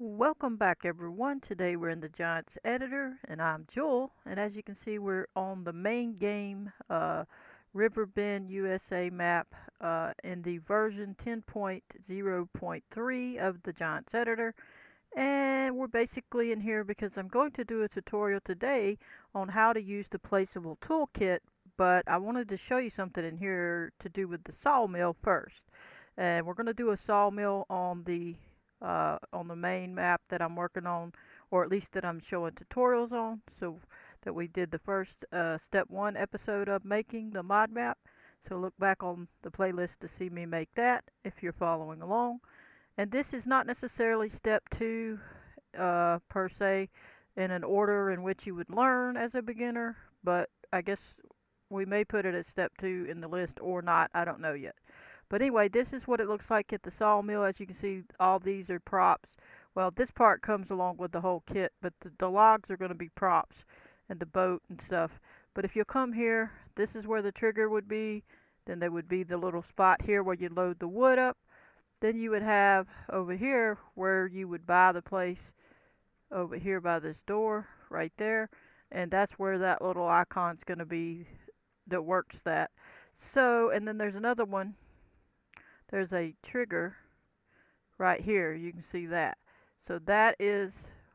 Welcome back everyone. Today we're in the Giants editor and I'm Joel, and as you can see we're on the main game Riverbend USA map in the version 10.0.3 of the Giants editor, and we're basically in here because I'm going to do a tutorial today on how to use the Placeable toolkit, but I wanted to show you something in here to do with the sawmill first. And we're going to do a sawmill on the main map that I'm working on, or at least that I'm showing tutorials on, so that we did the first step 1 episode of making the mod map. So look back on the playlist to see me make that if you're following along. And this is not necessarily step 2 per se in an order in which you would learn as a beginner, but I guess we may put it as step 2 in the list or not, I don't know yet. But anyway, this is what it looks like at the sawmill. As you can see, all these are props. Well, this part comes along with the whole kit, but the logs are going to be props and the boat and stuff. But if you come here, this is where the trigger would be. Then there would be the little spot here where you load the wood up. Then you would have over here where you would buy the place, over here by this door right there. And that's where that little icon's going to be that works that. So, and then there's another one. There's a trigger right here. You can see that. So that is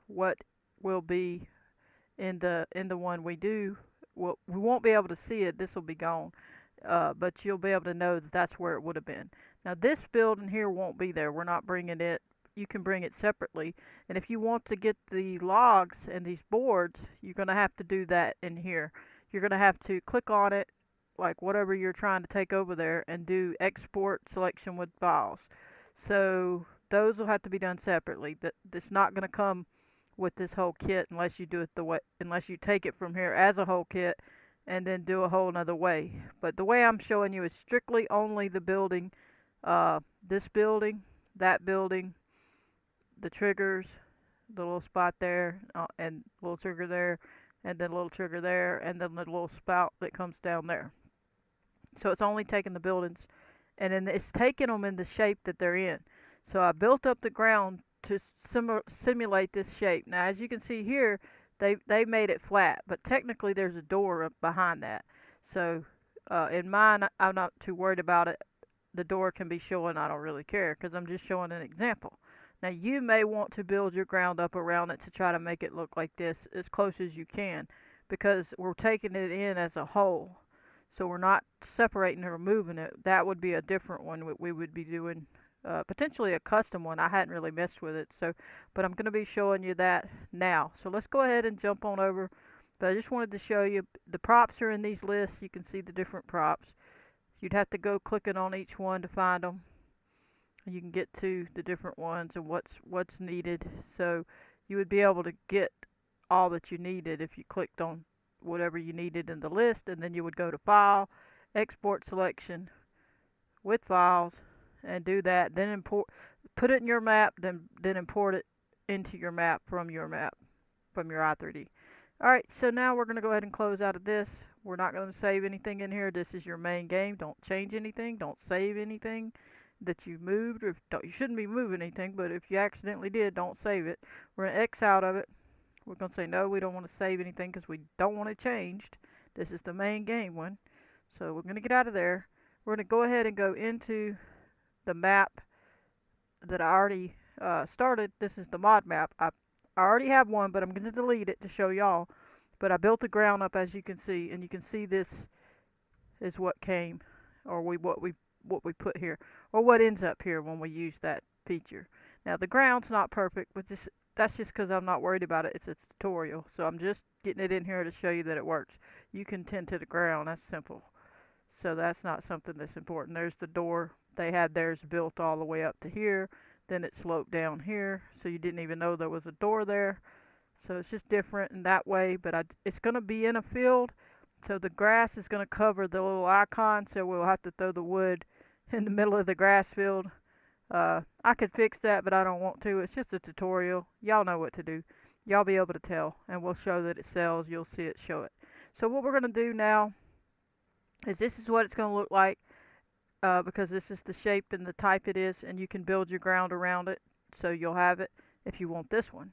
what will be in the one we do. Well, we won't be able to see it. This will be gone. But you'll be able to know that that's where it would have been. Now this building here won't be there. We're not bringing it. You can bring it separately. And if you want to get the logs and these boards, you're going to have to do that in here. You're going to have to click on it, like whatever you're trying to take over there, and do export selection with files. So those will have to be done separately. That's not going to come with this whole kit unless you do it the way, unless you take it from here as a whole kit and then do a whole nother way. But the way I'm showing you is strictly only the building, this building, that building, the triggers, the little spot there, and little trigger there, and then a little trigger there, and then the little spout that comes down there. So it's only taking the buildings, and then it's taking them in the shape that they're in. So I built up the ground to simulate this shape. Now, as you can see here, they made it flat, but technically there's a door up behind that. So in mine, I'm not too worried about it. The door can be showing. I don't really care because I'm just showing an example. Now you may want to build your ground up around it to try to make it look like this as close as you can, because we're taking it in as a whole. So we're not separating or removing it. That would be a different one we would be doing, potentially a custom one. I hadn't really messed with it, so but I'm going to be showing you that now. So let's go ahead and jump on over. But I just wanted to show you the props are in these lists. You can see the different props. You'd have to go clicking on each one to find them. You can get to the different ones and what's needed. So you would be able to get all that you needed if you clicked on whatever you needed in the list, and then you would go to File, Export Selection with Files, and do that. Then import, put it in your map, then import it into your map from your i3D. All right, so now we're going to go ahead and close out of this. We're not going to save anything in here. This is your main game. Don't change anything. Don't save anything that you moved, or you shouldn't be moving anything, but if you accidentally did, don't save it. We're going to X out of it. We're going to say no, we don't want to save anything because we don't want it changed. This is the main game one. So we're going to get out of there. We're going to go ahead and go into the map that I already started. This is the mod map. I already have one, but I'm going to delete it to show y'all. But I built the ground up, as you can see, and you can see this is what came, or what we put here, or what ends up here when we use that feature. Now the ground's not perfect, but that's just because I'm not worried about it. It's a tutorial, so I'm just getting it in here to show you that it works. You can tend to the ground. That's simple. So that's not something that's important. There's the door. They had theirs built all the way up to here. Then it sloped down here, so you didn't even know there was a door there. So it's just different in that way, but it's going to be in a field, so the grass is going to cover the little icon, so we'll have to throw the wood in the middle of the grass field. I could fix that, but I don't want to. It's just a tutorial. Y'all know what to do. Y'all be able to tell, and we'll show that it sells. You'll see it show it. So what we're going to do now is this is what it's going to look like, because this is the shape and the type it is, and you can build your ground around it, so you'll have it. if you want this one.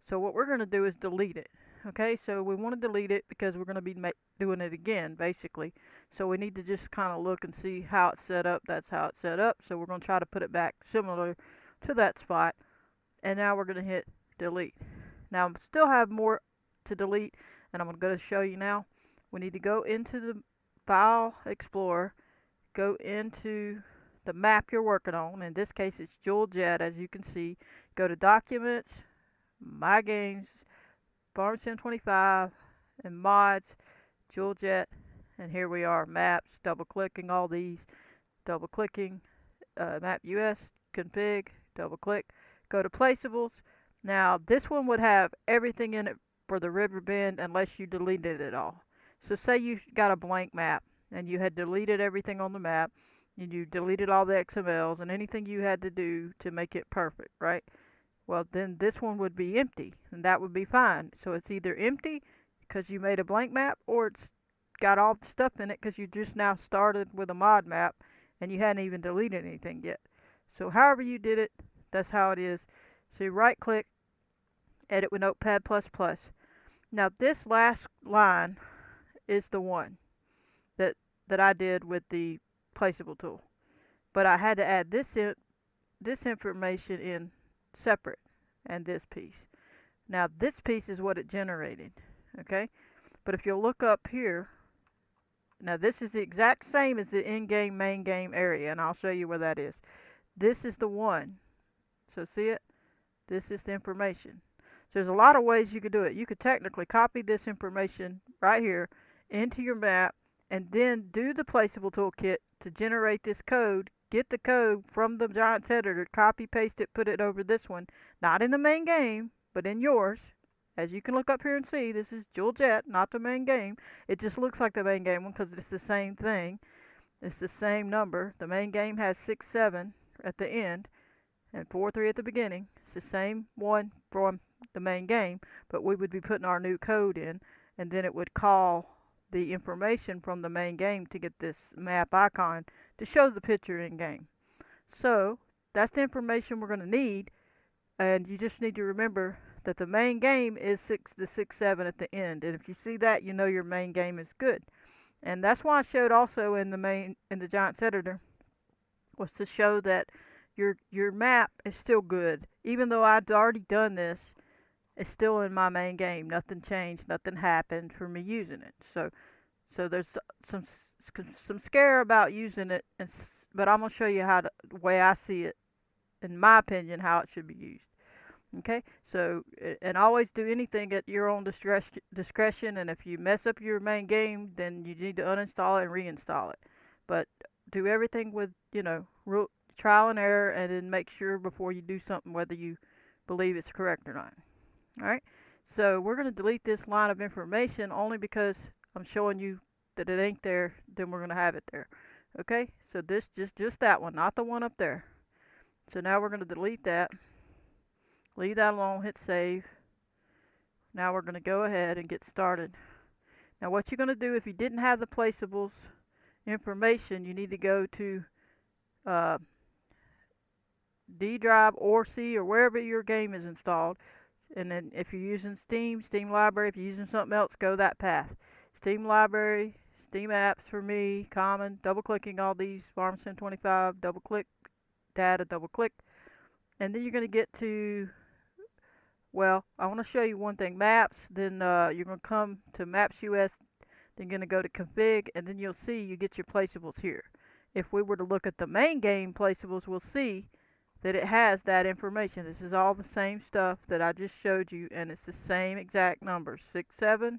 So what we're going to do is delete it. Okay, so we want to delete it because we're going to be doing it again, basically. So we need to just kind of look and see how it's set up. That's how it's set up. So we're going to try to put it back similar to that spot. And now we're going to hit delete. Now I still have more to delete, and I'm going to show you now. We need to go into the File Explorer, go into the map you're working on. In this case, it's Jewel Jet, as you can see. Go to Documents, My Games, Farm Sim 25, and Mods, Jewel Jet, and here we are. Maps, double clicking all these, double clicking, Map US, config, double click. Go to Placeables. Now this one would have everything in it for the river bend unless you deleted it all. So say you got a blank map and you had deleted everything on the map, and you deleted all the XMLs and anything you had to do to make it perfect, right? Well, then this one would be empty, and that would be fine. So it's either empty because you made a blank map, or it's got all the stuff in it because you just now started with a mod map and you hadn't even deleted anything yet. So however you did it, that's how it is. So you right click, edit with Notepad++. Now this last line is the one that I did with the placeable tool, but I had to add this information in separate, and this piece. Now this piece is what it generated, okay? But if you'll look up here, now this is the exact same as the in-game main game area, and I'll show you where that is. This is the one. So see it? This is the information. So there's a lot of ways you could do it. You could technically copy this information right here into your map and then do the placeable toolkit to generate this code. Get the code from the Giants editor, copy paste it, put it over this one, not in the main game, but in yours. As you can look up here and see, this is Jewel Jet, not the main game. It just looks like the main game one because it's the same thing. It's the same number. The main game has 6-7 at the end and 4-3 at the beginning. It's the same one from the main game, but we would be putting our new code in, and then it would call the information from the main game to get this map icon to show the picture in game. So that's the information we're going to need, and you just need to remember that the main game is the 6-7 at the end, and if you see that, you know your main game is good. And that's why I showed also in the Giants editor, was to show that your map is still good, even though I'd already done this. It's still in my main game. Nothing changed. Nothing happened for me using it. So there's some scare about using it, but I'm gonna show you the way I see it, in my opinion, how it should be used. Okay. So and always do anything at your own discretion. And if you mess up your main game, then you need to uninstall it and reinstall it. But do everything with trial and error, and then make sure before you do something whether you believe it's correct or not. Alright, so we're going to delete this line of information only because I'm showing you that it ain't there, then we're going to have it there. Okay, so this just that one, not the one up there. So now we're going to delete that, leave that alone, hit save. Now we're going to go ahead and get started. Now what you're going to do, if you didn't have the placeables information, you need to go to D drive or C or wherever your game is installed. And then if you're using Steam Library, if you're using something else, go that path. Steam Library, Steam Apps for me, Common, double clicking all these, Farm Sim 25, double click, Data, double click. And then you're going to get to, well, I want to show you one thing, Maps, then you're going to come to Maps US, then you're going to go to Config, and then you'll see you get your placeables here. If we were to look at the main game placeables, we'll see that it has that information. This is all the same stuff that I just showed you, and it's the same exact numbers, 6-7,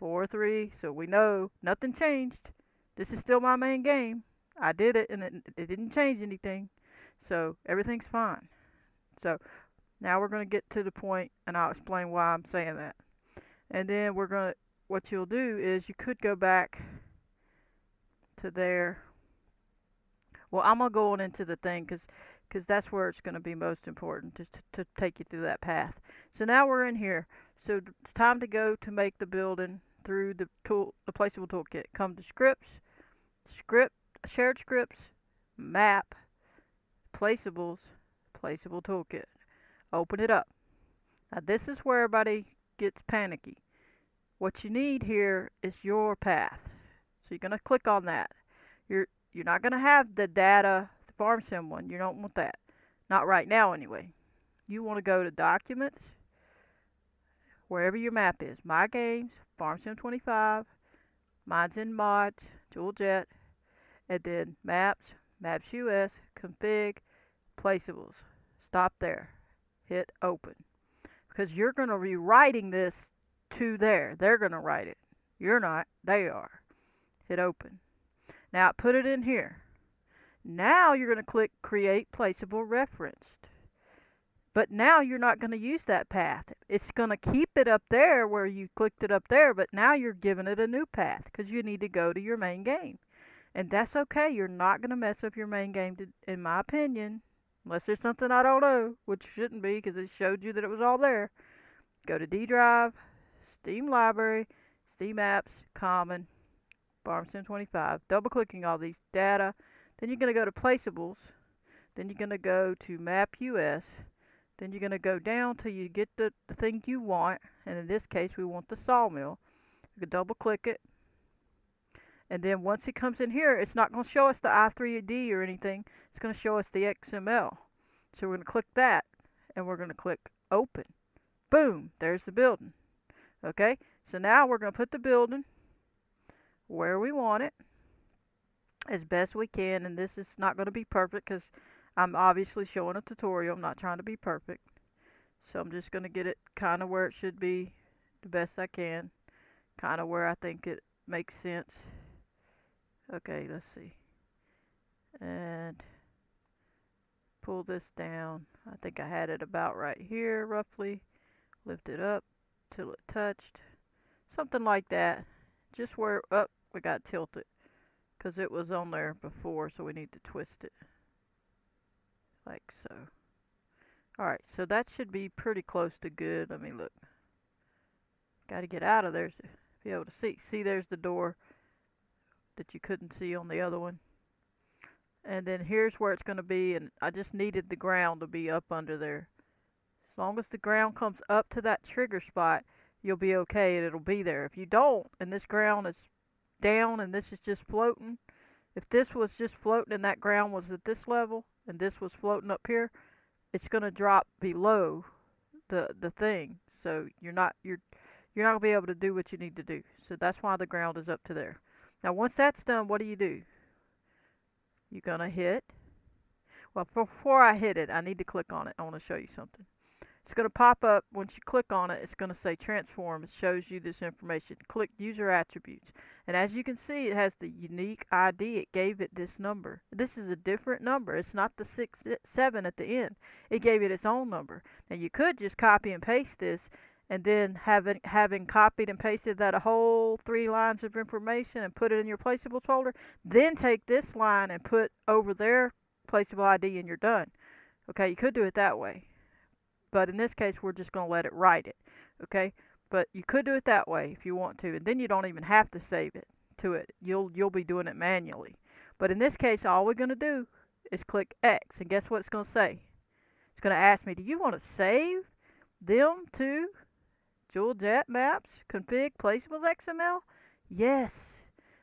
4-3. So we know nothing changed. This is still my main game. I did it, and it didn't change anything, so everything's fine. So now we're going to get to the point, and I'll explain why I'm saying that. And then what you'll do is you could go back to there. Well, I'm going to go on into the thing because that's where it's going to be most important, to take you through that path. So now we're in here. So it's time to go to make the building through the placeable toolkit. Come to scripts, shared scripts, map, placeables, placeable toolkit. Open it up. Now this is where everybody gets panicky. What you need here is your path. So you're going to click on that. You're not going to have the data, the farm sim one. You don't want that. Not right now anyway. You want to go to Documents, wherever your map is. My Games, Farm Sim 25, mine's in Mods, Toolkit, and then Maps, Maps US, Config, Placeables. Stop there. Hit Open. Because you're going to be writing this to there. They're going to write it. You're not. They are. Hit Open. Now put it in here. Now you're going to click Create Placeable Referenced. But now you're not going to use that path. It's going to keep it up there where you clicked it up there, but now you're giving it a new path because you need to go to your main game. And that's okay. You're not going to mess up your main game, in my opinion, unless there's something I don't know, which shouldn't be because it showed you that it was all there. Go to D Drive, Steam Library, Steam Apps, Common, Farm Sim 25. Double clicking all these data. Then you're going to go to Placeables. Then you're going to go to Map US. Then you're going to go down till you get the thing you want. And in this case, we want the sawmill. You can double click it. And then once it comes in here, it's not going to show us the i3D or anything. It's going to show us the XML. So we're going to click that. And we're going to click Open. Boom, there's the building. Okay, so now we're going to put the building where we want it as best we can. And this is not going to be perfect because I'm obviously showing a tutorial. I'm not trying to be perfect. So I'm just going to get it kind of where it should be the best I can. Kind of where I think it makes sense. Okay, let's see. And pull this down. I think I had it about right here roughly. Lift it up till it touched. Something like that. Just where, we got tilted. Because it was on there before, so we need to twist it. Like so. Alright, so that should be pretty close to good. Let me look. Got to get out of there to be able to see. See, there's the door that you couldn't see on the other one. And then here's where it's going to be, and I just needed the ground to be up under there. As long as the ground comes up to that trigger spot, you'll be okay and it'll be there. If you don't, and this ground is down and this is just floating, if this was just floating and that ground was at this level and this was floating up here, it's going to drop below the thing. So you're not going to be able to do what you need to do. So that's why the ground is up to there. Now once that's done, what do? You're going to hit. Well, before I hit it, I need to click on it. I want to show you something. It's going to pop up. Once you click on it, it's going to say transform. It shows you this information. Click user attributes. And as you can see, it has the unique ID. It gave it this number. This is a different number. It's not the 7 at the end. It gave it its own number. Now you could just copy and paste this, and then having copied and pasted that a whole 3 lines of information and put it in your Placeables folder, then take this line and put over their Placeable ID and you're done. Okay, you could do it that way. But in this case, we're just going to let it write it, okay? But you could do it that way if you want to, and then you don't even have to save it to it. You'll be doing it manually. But in this case, all we're going to do is click X, and guess what it's going to say? It's going to ask me, do you want to save them to Toolkit Maps, Config, Placeables XML? Yes.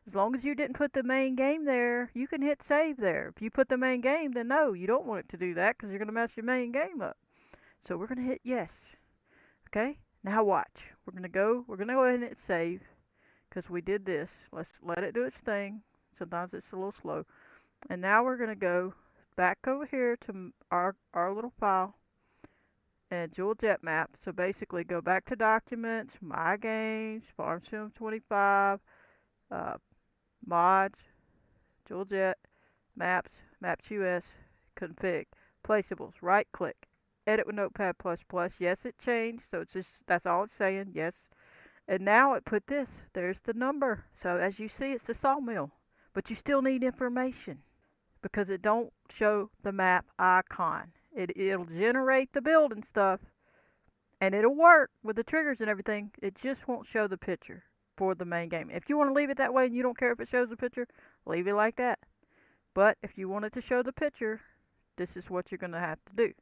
As long as you didn't put the main game there, you can hit save there. If you put the main game, then no, you don't want it to do that because you're going to mess your main game up. So we're going to hit yes. Okay? Now watch. We're going to go ahead and hit save because we did this. Let's let it do its thing. Sometimes it's a little slow. And now we're going to go back over here to our little file and Toolkit map. So basically go back to Documents, My Games, Farm Sim 25, Mods, Toolkit, Maps, Maps US, Config, Placeables, right click. Edit with Notepad++. Yes, it changed, so it's just, that's all it's saying, yes. And now it put this, there's the number. So as you see, it's the sawmill. But you still need information because it don't show the map icon. It'll generate the building stuff and it'll work with the triggers and everything. It just won't show the picture for the main game. If you want to leave it that way and you don't care if it shows the picture, leave it like that. But if you want it to show the picture, this is what you're going to have to do.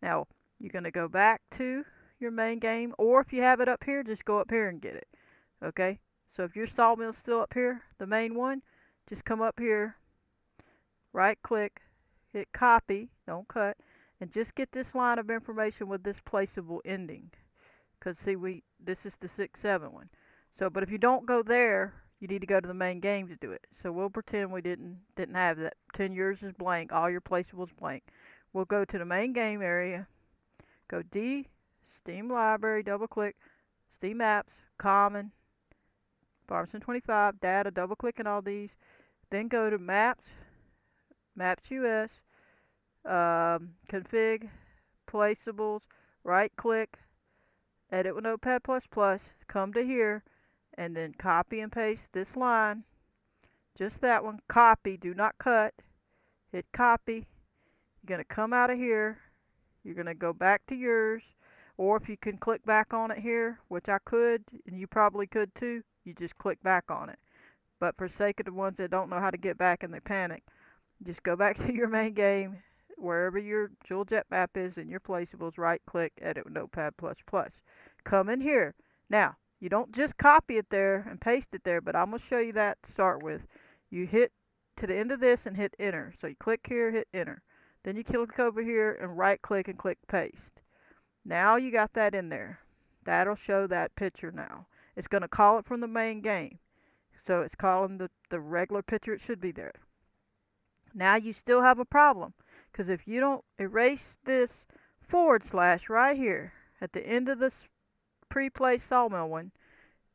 Now, You're going to go back to your main game, or if you have it up here, just go up here and get it. Okay? So if your sawmill's still up here, the main one, just come up here, right click, hit copy, don't cut, and just get this line of information with this placeable ending. Because see, this is the 6-7 one. So, but if you don't go there, you need to go to the main game to do it. So we'll pretend we didn't have that. Pretend yours is blank, all your placeables blank. We'll go to the main game area, go D, Steam Library, double click, Steam Apps, Common, Farmington 25, Data, double click on all these. Then go to Maps, Maps US, Config, Placeables, right click, Edit with Notepad++, come to here, and then copy and paste this line, just that one, copy, do not cut, hit copy. You're going to come out of here, you're going to go back to yours, or if you can click back on it here, which I could, and you probably could too, you just click back on it. But for sake of the ones that don't know how to get back and they panic, just go back to your main game, wherever your Jewel Jet map is in your placeables, right click, edit with Notepad++. Come in here. Now, you don't just copy it there and paste it there, but I'm going to show you that to start with. You hit to the end of this and hit enter. So you click here, hit enter. Then you click over here and right click and click paste. Now you got that in there. That'll show that picture now. It's going to call it from the main game. So it's calling the regular picture, it should be there. Now you still have a problem, because if you don't erase this / right here at the end of this pre-placed sawmill one,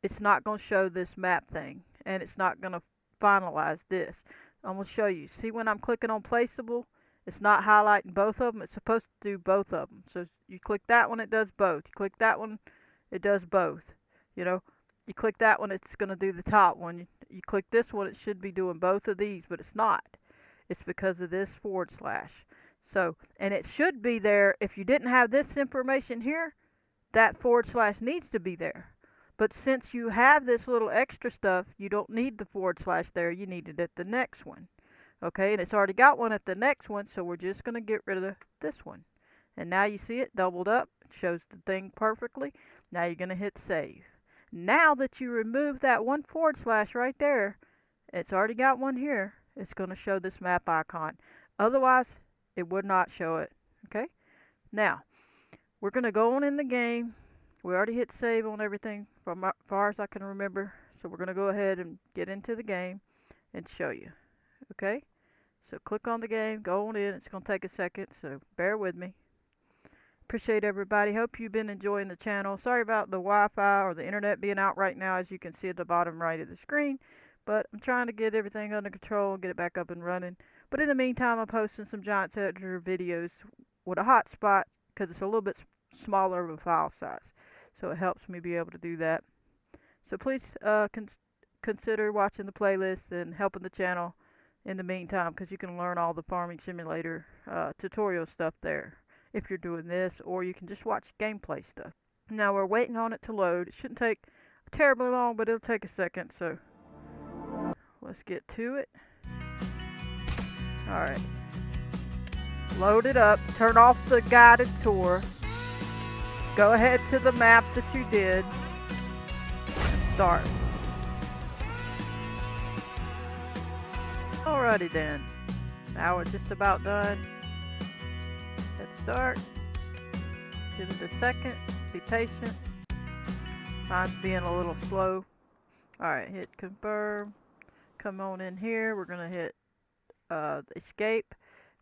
it's not going to show this map thing, and it's not going to finalize this. I'm going to show you. See, when I'm clicking on placeable, it's not highlighting both of them. It's supposed to do both of them. So you click that one, it does both. You click that one, it does both. You know, you click that one, it's going to do the top one. You click this one, it should be doing both of these, but it's not. It's because of this /. So, and it should be there. If you didn't have this information here, that / needs to be there. But since you have this little extra stuff, you don't need the / there. You need it at the next one. Okay, and it's already got one at the next one, so we're just going to get rid of this one. And now you see it doubled up. It shows the thing perfectly. Now you're going to hit save. Now that you remove that one / right there, it's already got one here. It's going to show this map icon. Otherwise, it would not show it. Okay? Now, we're going to go on in the game. We already hit save on everything from as far as I can remember. So we're going to go ahead and get into the game and show you. Okay? So click on the game, go on in. It's going to take a second, so bear with me. Appreciate everybody. Hope you've been enjoying the channel. Sorry about the Wi-Fi or the internet being out right now, as you can see at the bottom right of the screen. But I'm trying to get everything under control and get it back up and running. But in the meantime, I'm posting some Giants Editor videos with a hotspot because it's a little bit smaller of a file size. So it helps me be able to do that. So please consider watching the playlist and helping the channel in the meantime, because you can learn all the farming simulator tutorial stuff there if you're doing this, or you can just watch gameplay stuff. Now we're waiting on it to load. It shouldn't take terribly long, but it'll take a second, so let's get to it. Alright. Load it up. Turn off the guided tour. Go ahead to the map that you did. And start. Alrighty then. Now we're just about done. Hit start. Give it a second. Be patient. Mine's being a little slow. Alright, hit confirm. Come on in here. We're going to hit escape.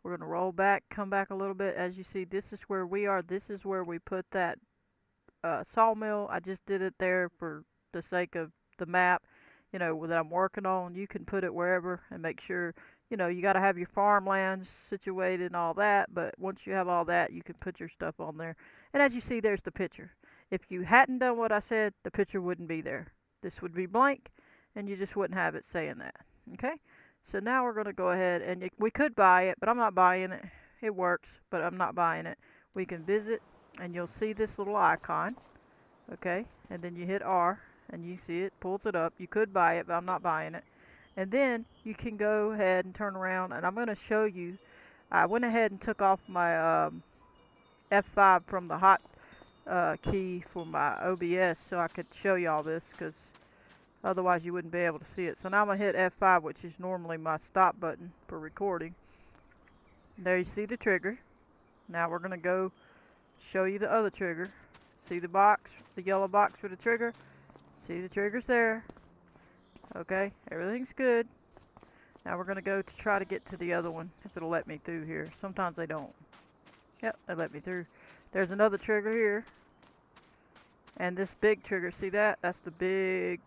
We're going to roll back, come back a little bit. As you see, this is where we are. This is where we put that sawmill. I just did it there for the sake of the map, you know, that I'm working on. You can put it wherever and make sure, you know, you got to have your farmlands situated and all that. But once you have all that, you can put your stuff on there. And as you see, there's the picture. If you hadn't done what I said, the picture wouldn't be there. This would be blank, and you just wouldn't have it saying that. Okay? So now we're going to go ahead, and we could buy it, but I'm not buying it. It works, but I'm not buying it. We can visit, and you'll see this little icon. Okay? And then you hit R, and you see it, pulls it up. You could buy it, but I'm not buying it. And then you can go ahead and turn around, and I'm going to show you. I went ahead and took off my F5 from the hot key for my OBS so I could show you all this, because otherwise you wouldn't be able to see it. So now I'm going to hit F5, which is normally my stop button for recording. There you see the trigger. Now we're going to go show you the other trigger. See the box, the yellow box for the trigger? See the trigger's there. Okay, everything's good. Now we're going to go to try to get to the other one, if it'll let me through here. Sometimes they don't. Yep, they let me through. There's another trigger here. And this big trigger, see that? That's the big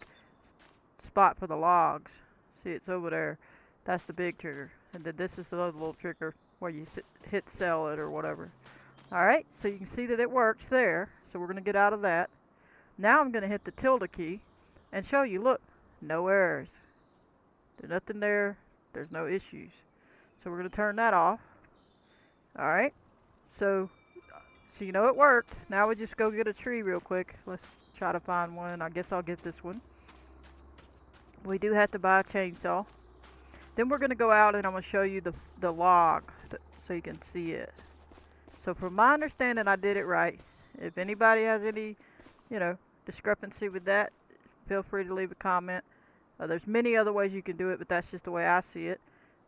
spot for the logs. See, it's over there. That's the big trigger. And then this is the other little trigger where you hit sell it or whatever. Alright, so you can see that it works there. So we're going to get out of that. Now I'm going to hit the tilde key and show you, look, no errors. There's nothing there. There's no issues. So we're going to turn that off. Alright, so you know it worked. Now we just go get a tree real quick. Let's try to find one. I guess I'll get this one. We do have to buy a chainsaw. Then we're going to go out and I'm going to show you the log so you can see it. So from my understanding, I did it right. If anybody has any, discrepancy with that, feel free to leave a comment. There's many other ways you can do it, but that's just the way I see it.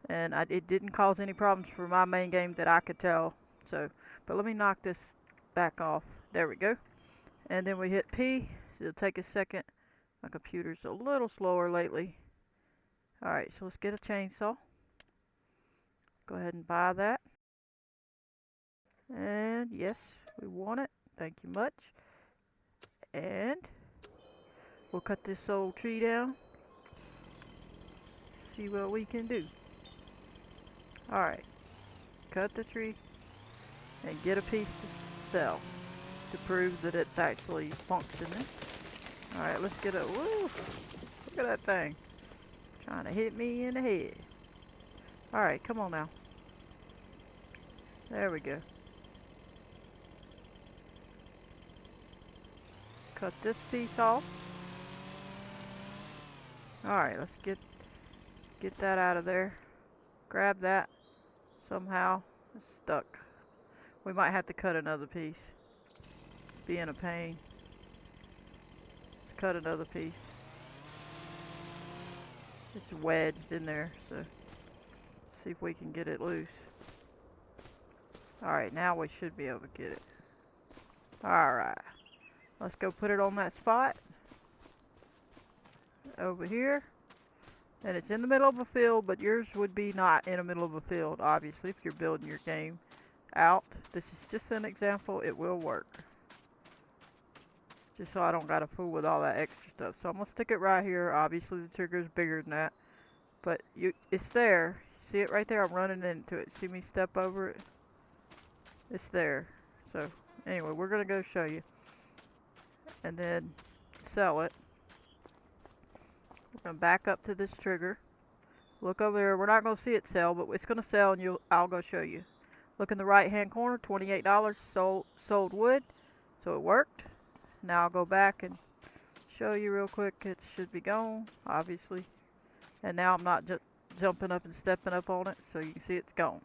And it didn't cause any problems for my main game that I could tell. So, but let me knock this back off. There we go. And then we hit P. It'll take a second. My computer's a little slower lately. Alright, so let's get a chainsaw. Go ahead and buy that. And yes, we want it. Thank you much. And we'll cut this old tree down. See what we can do. Alright, cut the tree and get a piece to sell to prove that it's actually functioning. Alright, let's get a, woo, look at that thing. Trying to hit me in the head. Alright, come on now. There we go. Cut this piece off. Alright, let's get that out of there. Grab that. Somehow it's stuck. We might have to cut another piece. It's being a pain. Let's cut another piece. It's wedged in there, so see if we can get it loose. Alright, now we should be able to get it. Alright. Let's go put it on that spot. Over here. And it's in the middle of a field, but yours would be not in the middle of a field, obviously, if you're building your game out. This is just an example. It will work. Just so I don't gotta fool with all that extra stuff. So I'm gonna stick it right here. Obviously the trigger is bigger than that. But it's there. See it right there? I'm running into it. See me step over it? It's there. So anyway, we're gonna go show you. And then sell it. We're gonna back up to this trigger. Look over there. We're not gonna see it sell, but it's gonna sell, and I'll go show you. Look in the right hand corner. $28 sold wood. So it worked. Now I'll go back and show you real quick. It should be gone, obviously. And now I'm not just jumping up and stepping up on it, so you can see it's gone.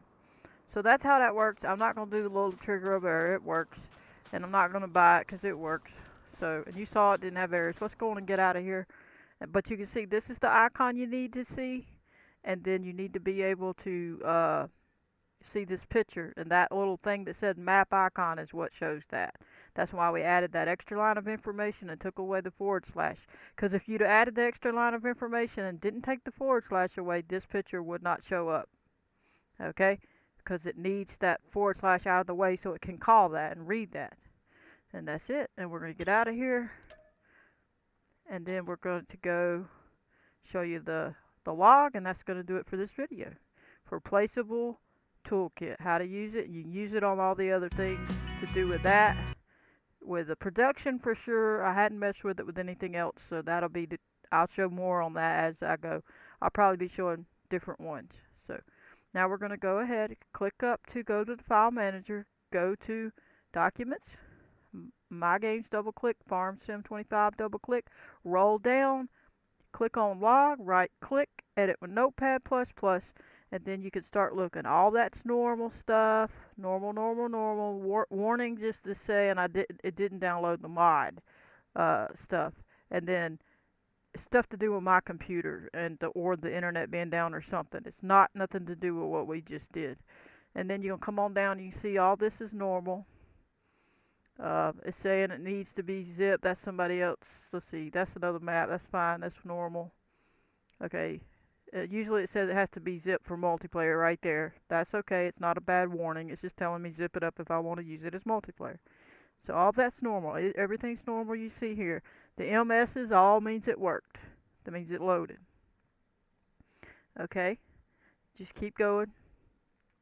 So that's how that works. I'm not gonna do the little trigger over there. It works, and I'm not gonna buy it because it works. So, and you saw it didn't have errors. Let's go on and get out of here. But you can see this is the icon you need to see, and then you need to be able to see this picture, and that little thing that said map icon is what shows that. That's why we added that extra line of information and took away the forward slash. Because if you'd added the extra line of information and didn't take the forward slash away, this picture would not show up. Okay? Because it needs that forward slash out of the way so it can call that and read that. And that's it. And we're going to get out of here. And then we're going to go show you the log, and that's going to do it for this video. For Placeable Toolkit, how to use it. You can use it on all the other things to do with that. With the production, for sure, I hadn't messed with it with anything else, so that'll be, I'll show more on that as I go. I'll probably be showing different ones. So now we're going to go ahead, click up to go to the file manager, go to documents, my games, double click, farm sim 25, double click, roll down, click on log, right click, edit with notepad++, and then you can start looking. All that's normal stuff, normal, normal, normal. Warning just to say, and it didn't download the mod stuff, and then stuff to do with my computer or the internet being down or something. It's not nothing to do with what we just did. And then you'll come on down. You can see all this is normal. It's saying it needs to be zipped. That's somebody else. Let's see. That's another map. That's fine. That's normal. Okay. Usually it says it has to be zipped for multiplayer right there. That's okay. It's not a bad warning. It's just telling me zip it up if I want to use it as multiplayer. So all that's normal. Everything's normal you see here. The MS's all means it worked. That means it loaded. Okay. Just keep going.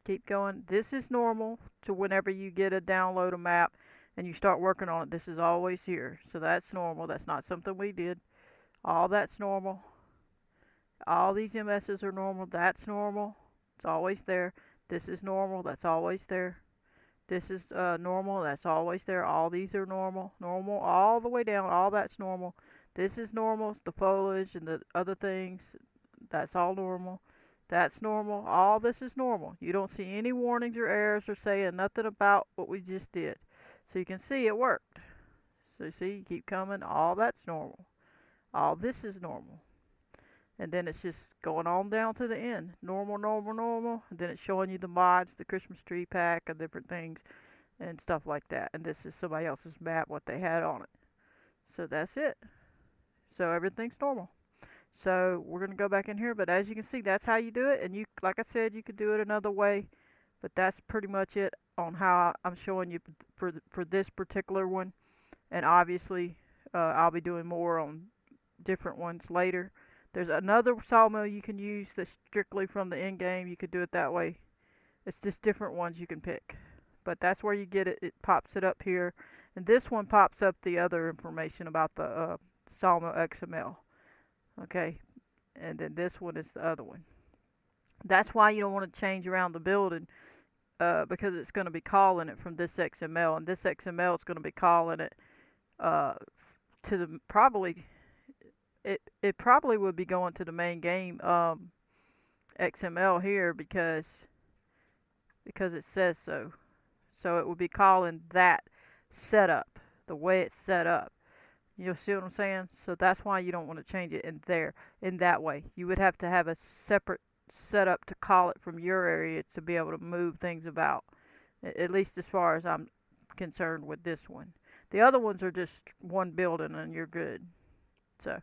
Keep going. This is normal to whenever you get a download a map and you start working on it. This is always here. So that's normal. That's not something we did. All that's normal. All these MS's are normal. That's normal. It's always there. This is normal. That's always there. This is normal. That's always there. All these are normal. Normal all the way down. All that's normal. This is normal. It's the foliage and the other things. That's all normal. That's normal. All this is normal. You don't see any warnings or errors or saying nothing about what we just did. So you can see it worked. So see, you keep coming. All that's normal. All this is normal. And then it's just going on down to the end. Normal, normal, normal. And then it's showing you the mods, the Christmas tree pack, and different things and stuff like that. And this is somebody else's map, what they had on it. So that's it. So everything's normal. So we're going to go back in here. But as you can see, that's how you do it. And you, like I said, you could do it another way. But that's pretty much it on how I'm showing you for this particular one. And obviously, I'll be doing more on different ones later. There's another sawmill you can use that's strictly from the end game. You could do it that way. It's just different ones you can pick. But that's where you get it. It pops it up here. And this one pops up the other information about the sawmill XML. Okay. And then this one is the other one. That's why you don't want to change around the building because it's going to be calling it from this XML. And this XML is going to be calling it to the probably... It probably would be going to the main game XML here because it says so. So it would be calling that setup, the way it's set up. You see what I'm saying? So that's why you don't want to change it in there, in that way. You would have to have a separate setup to call it from your area to be able to move things about. At least as far as I'm concerned with this one. The other ones are just one building and you're good. So.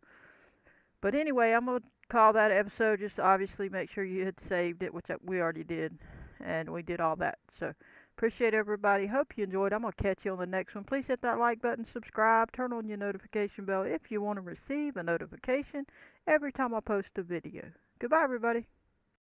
But anyway, I'm going to call that episode. Just obviously make sure you had saved it, which we already did. And we did all that. So appreciate everybody. Hope you enjoyed. I'm going to catch you on the next one. Please hit that like button, subscribe, turn on your notification bell if you want to receive a notification every time I post a video. Goodbye, everybody.